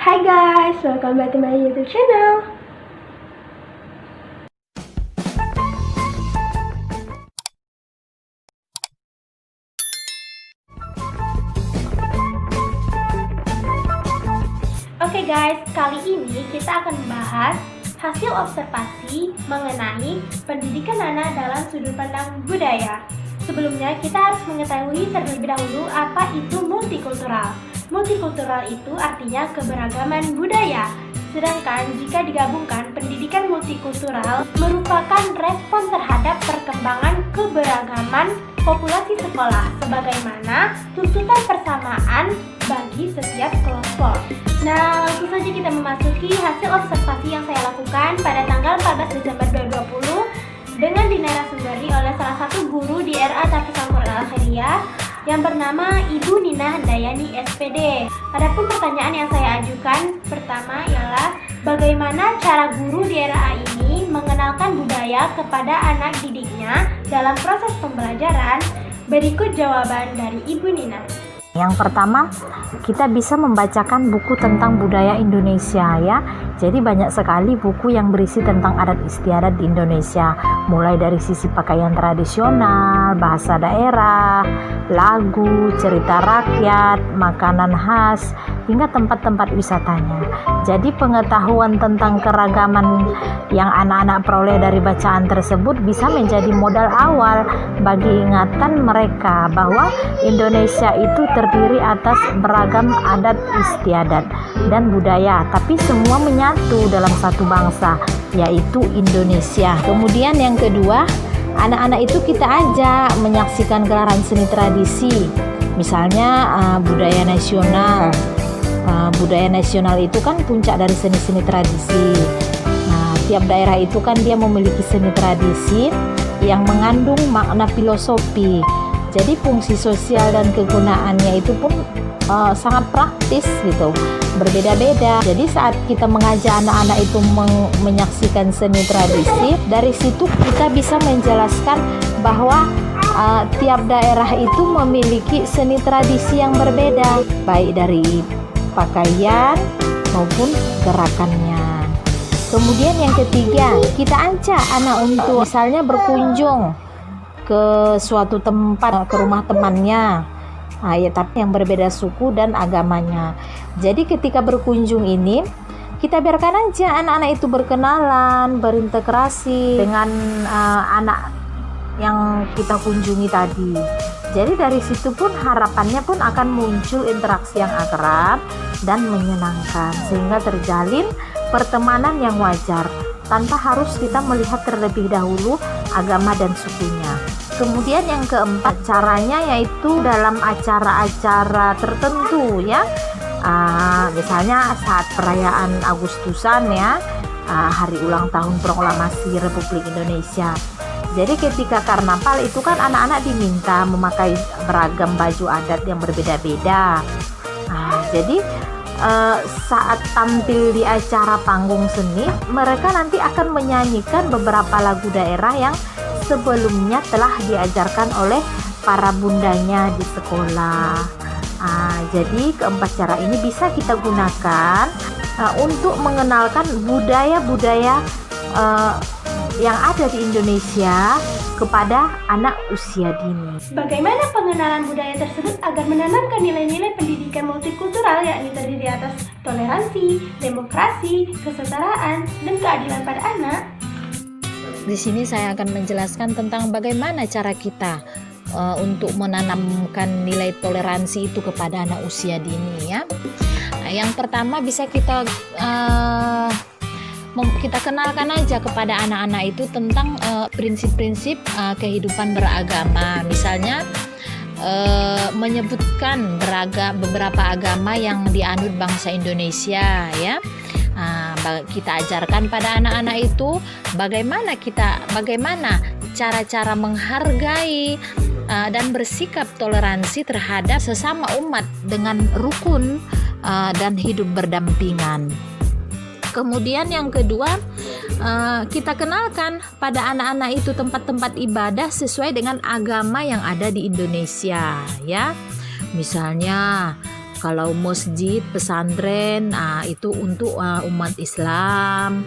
Hi guys, welcome back to my YouTube channel. Oke guys, kali ini kita akan membahas hasil observasi mengenai pendidikan anak dalam sudut pandang budaya. Sebelumnya kita harus mengetahui terlebih dahulu apa itu multikultural. Multikultural itu artinya keberagaman budaya. Sedangkan jika digabungkan, pendidikan multikultural merupakan respon terhadap perkembangan keberagaman populasi sekolah sebagaimana tuntutan persamaan bagi setiap kelompok. Nah, langsung saja kita memasuki hasil observasi yang saya lakukan pada tanggal 14 Desember 2020 dengan dinarasumberni oleh salah satu guru di RA Tahfiz Al-Quran Al-Khairiyah yang bernama Ibu Nina Handayani SPD. Adapun pertanyaan yang saya ajukan pertama ialah bagaimana cara guru di RA ini mengenalkan budaya kepada anak didiknya dalam proses pembelajaran? Berikut jawaban dari Ibu Nina. Yang pertama, kita bisa membacakan buku tentang budaya Indonesia ya. Jadi banyak sekali buku yang berisi tentang adat istiadat di Indonesia, mulai dari sisi pakaian tradisional, bahasa daerah, lagu, cerita rakyat, makanan khas, hingga tempat-tempat wisatanya. Jadi pengetahuan tentang keragaman yang anak-anak peroleh dari bacaan tersebut bisa menjadi modal awal bagi ingatan mereka bahwa Indonesia itu terdiri atas beragam adat istiadat dan budaya, tapi semua menyatu dalam satu bangsa, yaitu Indonesia. Kemudian yang kedua, anak-anak itu kita ajak menyaksikan gelaran seni tradisi, misalnya budaya nasional. Budaya nasional itu kan puncak dari seni-seni tradisi. Nah, tiap daerah itu kan dia memiliki seni tradisi yang mengandung makna filosofi. Jadi fungsi sosial dan kegunaannya itu pun sangat praktis gitu, berbeda-beda. Jadi saat kita mengajak anak-anak itu menyaksikan seni tradisi, dari situ kita bisa menjelaskan bahwa tiap daerah itu memiliki seni tradisi yang berbeda, baik dari pakaian maupun gerakannya. Kemudian yang ketiga, kita ajak anak untuk misalnya berkunjung ke suatu tempat, ke rumah temannya, ya, tapi yang berbeda suku dan agamanya. Jadi ketika berkunjung ini, kita biarkan aja anak-anak itu berkenalan, berintegrasi dengan anak yang kita kunjungi tadi. Jadi dari situ pun harapannya pun akan muncul interaksi yang akrab dan menyenangkan, sehingga terjalin pertemanan yang wajar tanpa harus kita melihat terlebih dahulu agama dan sukunya. Kemudian yang keempat, caranya yaitu dalam acara-acara tertentu ya, misalnya saat perayaan Agustusan ya, hari ulang tahun proklamasi Republik Indonesia. Jadi ketika karnaval itu kan anak-anak diminta memakai beragam baju adat yang berbeda-beda. Jadi saat tampil di acara panggung seni, mereka nanti akan menyanyikan beberapa lagu daerah yang sebelumnya telah diajarkan oleh para bundanya di sekolah. Jadi keempat cara ini bisa kita gunakan untuk mengenalkan budaya-budaya yang ada di Indonesia kepada anak usia dini. Bagaimana pengenalan budaya tersebut agar menanamkan nilai-nilai pendidikan multikultural yakni terdiri atas toleransi, demokrasi, kesetaraan, dan keadilan pada anak? Di sini saya akan menjelaskan tentang bagaimana cara kita untuk menanamkan nilai toleransi itu kepada anak usia dini ya. Yang pertama bisa kita kenalkan aja kepada anak-anak itu tentang prinsip-prinsip kehidupan beragama. Misalnya menyebutkan beberapa agama yang dianut bangsa Indonesia ya. Kita ajarkan pada anak-anak itu bagaimana cara-cara menghargai dan bersikap toleransi terhadap sesama umat dengan rukun dan hidup berdampingan. Kemudian yang kedua, kita kenalkan pada anak-anak itu tempat-tempat ibadah sesuai dengan agama yang ada di Indonesia ya. Misalnya Kalau masjid, pesantren, itu untuk umat Islam.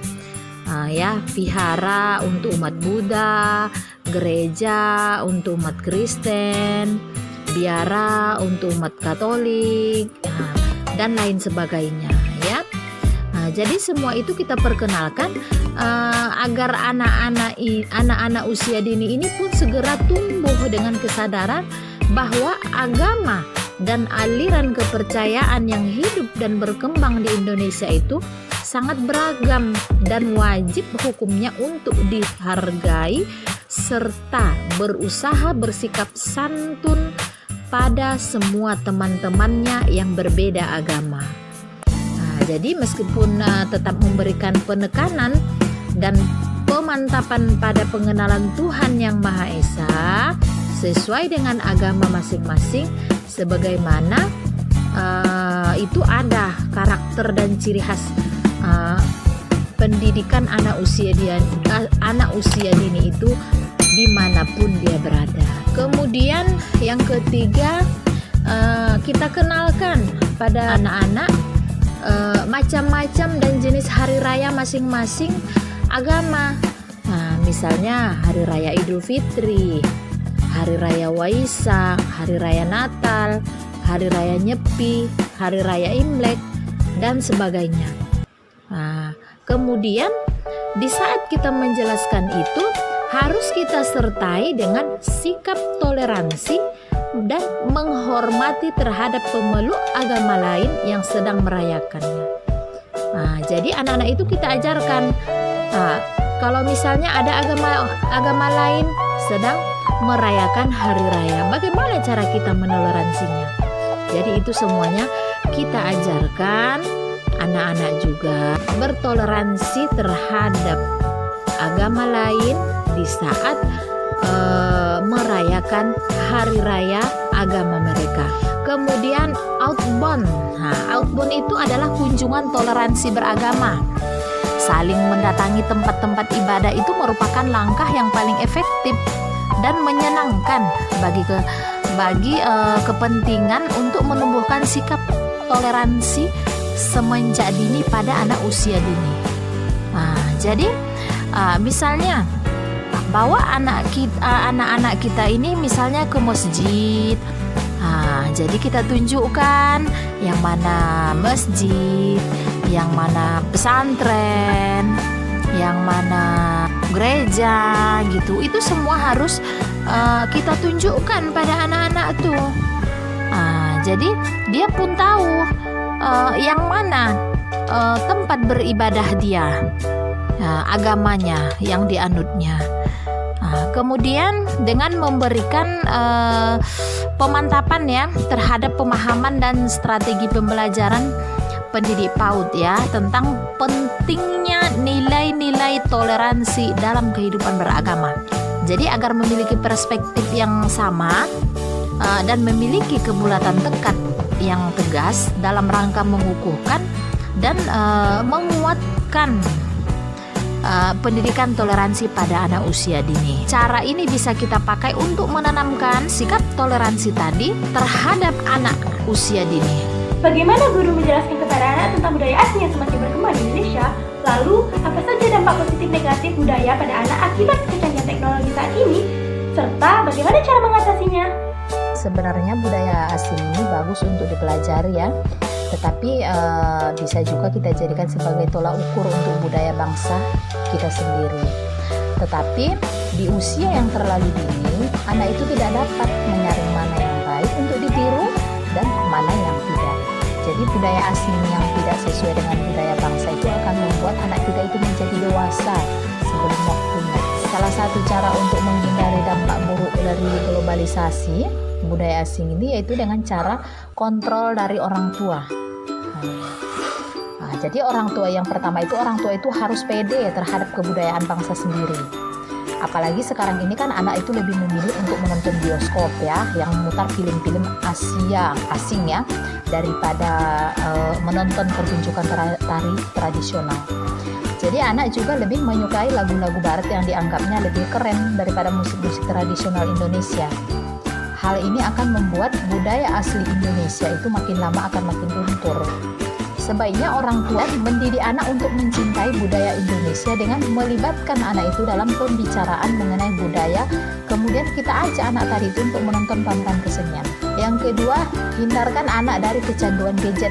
Ya, vihara untuk umat Buddha, gereja untuk umat Kristen, biara untuk umat Katolik, dan lain sebagainya ya. Jadi semua itu kita perkenalkan agar anak-anak usia dini ini pun segera tumbuh dengan kesadaran bahwa agama dan aliran kepercayaan yang hidup dan berkembang di Indonesia itu sangat beragam dan wajib hukumnya untuk dihargai serta berusaha bersikap santun pada semua teman-temannya yang berbeda agama. Jadi meskipun tetap memberikan penekanan dan pemantapan pada pengenalan Tuhan Yang Maha Esa sesuai dengan agama masing-masing, sebagaimana itu ada karakter dan ciri khas pendidikan anak usia dini itu dimanapun dia berada. Kemudian yang ketiga, kita kenalkan pada anak-anak macam-macam dan jenis hari raya masing-masing agama. Misalnya hari raya Idul Fitri, hari raya Waisak, hari raya Natal, hari raya Nyepi, hari raya Imlek, dan sebagainya. Kemudian di saat kita menjelaskan itu harus kita sertai dengan sikap toleransi dan menghormati terhadap pemeluk agama lain yang sedang merayakannya. Jadi anak-anak itu kita ajarkan, kalau misalnya ada agama lain sedang merayakan hari raya, bagaimana cara kita menoleransinya. Jadi itu semuanya kita ajarkan anak-anak juga bertoleransi terhadap agama lain di saat merayakan hari raya agama mereka. Kemudian outbound. Outbound itu adalah kunjungan toleransi beragama. Saling mendatangi tempat-tempat ibadah itu merupakan langkah yang paling efektif dan menyenangkan bagi kepentingan untuk menumbuhkan sikap toleransi semenjak dini pada anak usia dini. Jadi misalnya bawa anak-anak kita ini misalnya ke masjid. Jadi kita tunjukkan yang mana masjid, yang mana pesantren, yang mana gereja gitu. Itu semua harus kita tunjukkan pada anak-anak tuh. Jadi dia pun tahu yang mana tempat beribadah dia, agamanya yang dianutnya. Kemudian dengan memberikan pemantapan ya terhadap pemahaman dan strategi pembelajaran pendidik PAUD ya tentang pentingnya nilai-nilai toleransi dalam kehidupan beragama. Jadi agar memiliki perspektif yang sama dan memiliki kebulatan tekad yang tegas dalam rangka mengukuhkan dan menguatkan pendidikan toleransi pada anak usia dini. Cara ini bisa kita pakai untuk menanamkan sikap toleransi tadi terhadap anak usia dini. Bagaimana guru menjelaskan kepada anak tentang budaya asing yang semakin berkembang di Indonesia? Lalu, apa saja dampak positif negatif budaya pada anak akibat kecanggihan teknologi saat ini? Serta bagaimana cara mengatasinya? Sebenarnya budaya asing ini bagus untuk dipelajari ya, tetapi bisa juga kita jadikan sebagai tolak ukur untuk budaya bangsa kita sendiri. Tetapi di usia yang terlalu dini, anak itu tidak dapat menyaring mana yang baik untuk ditiru dan mana yang tidak. Jadi budaya asing yang tidak sesuai dengan budaya bangsa itu akan membuat anak kita itu menjadi dewasa sebelum waktunya. Salah satu cara untuk menghindari dampak buruk dari globalisasi budaya asing ini yaitu dengan cara kontrol dari orang tua. Jadi orang tua yang pertama itu orang tua itu harus pede terhadap kebudayaan bangsa sendiri. Apalagi sekarang ini kan anak itu lebih memilih untuk menonton bioskop ya, yang memutar film-film Asia asing ya, daripada menonton pertunjukan tari tradisional. Jadi anak juga lebih menyukai lagu-lagu barat yang dianggapnya lebih keren daripada musik-musik tradisional Indonesia. Hal ini akan membuat budaya asli Indonesia itu makin lama akan makin luntur. Sebaiknya orang tua mendidik anak untuk mencintai budaya Indonesia dengan melibatkan anak itu dalam pembicaraan mengenai budaya. Kemudian kita ajak anak tadi itu untuk menonton pameran kesenian. Yang kedua, hindarkan anak dari kecanduan gadget.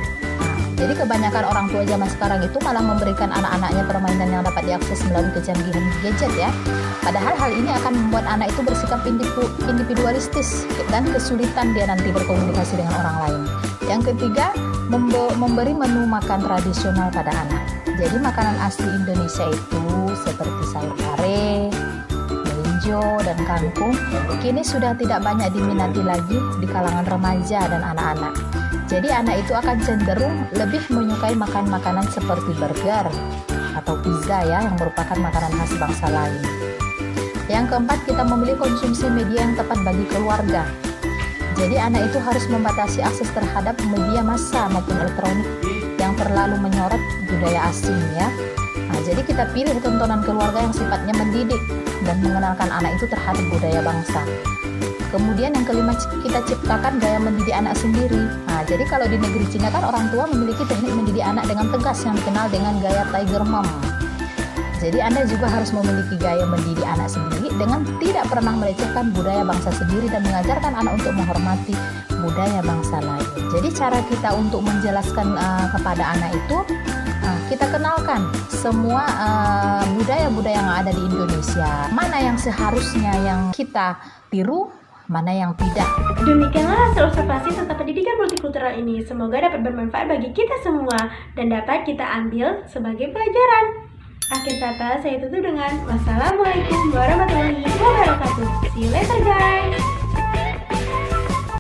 Jadi kebanyakan orang tua zaman sekarang itu malah memberikan anak-anaknya permainan yang dapat diakses melalui kecanggihan gadget ya. Padahal hal ini akan membuat anak itu bersikap individualistis dan kesulitan dia nanti berkomunikasi dengan orang lain. Yang ketiga, memberi menu makan tradisional pada anak. Jadi makanan asli Indonesia itu seperti sayur kare, melinjo, dan kangkung kini sudah tidak banyak diminati lagi di kalangan remaja dan anak-anak. Jadi anak itu akan cenderung lebih menyukai makan makanan seperti burger atau pizza ya, yang merupakan makanan khas bangsa lain. Yang keempat, kita memilih konsumsi media yang tepat bagi keluarga. Jadi anak itu harus membatasi akses terhadap media massa maupun elektronik yang terlalu menyorot budaya asing ya. Jadi kita pilih tontonan keluarga yang sifatnya mendidik dan mengenalkan anak itu terhadap budaya bangsa. Kemudian yang kelima, kita ciptakan gaya mendidik anak sendiri. Jadi kalau di negeri Cina kan orang tua memiliki teknik mendidik anak dengan tegas yang dikenal dengan gaya Tiger Mom. Jadi Anda juga harus memiliki gaya mendidik anak sendiri dengan tidak pernah melecehkan budaya bangsa sendiri dan mengajarkan anak untuk menghormati budaya bangsa lain. Jadi cara kita untuk menjelaskan kepada anak itu, kita kenalkan semua budaya-budaya yang ada di Indonesia. Mana yang seharusnya yang kita tiru, mana yang tidak. Demikianlah hasil observasi tentang pendidikan multikultural ini. Semoga dapat bermanfaat bagi kita semua dan dapat kita ambil sebagai pelajaran. Akhir kata, saya tutup dengan wassalamualaikum warahmatullahi wabarakatuh. See you later guys.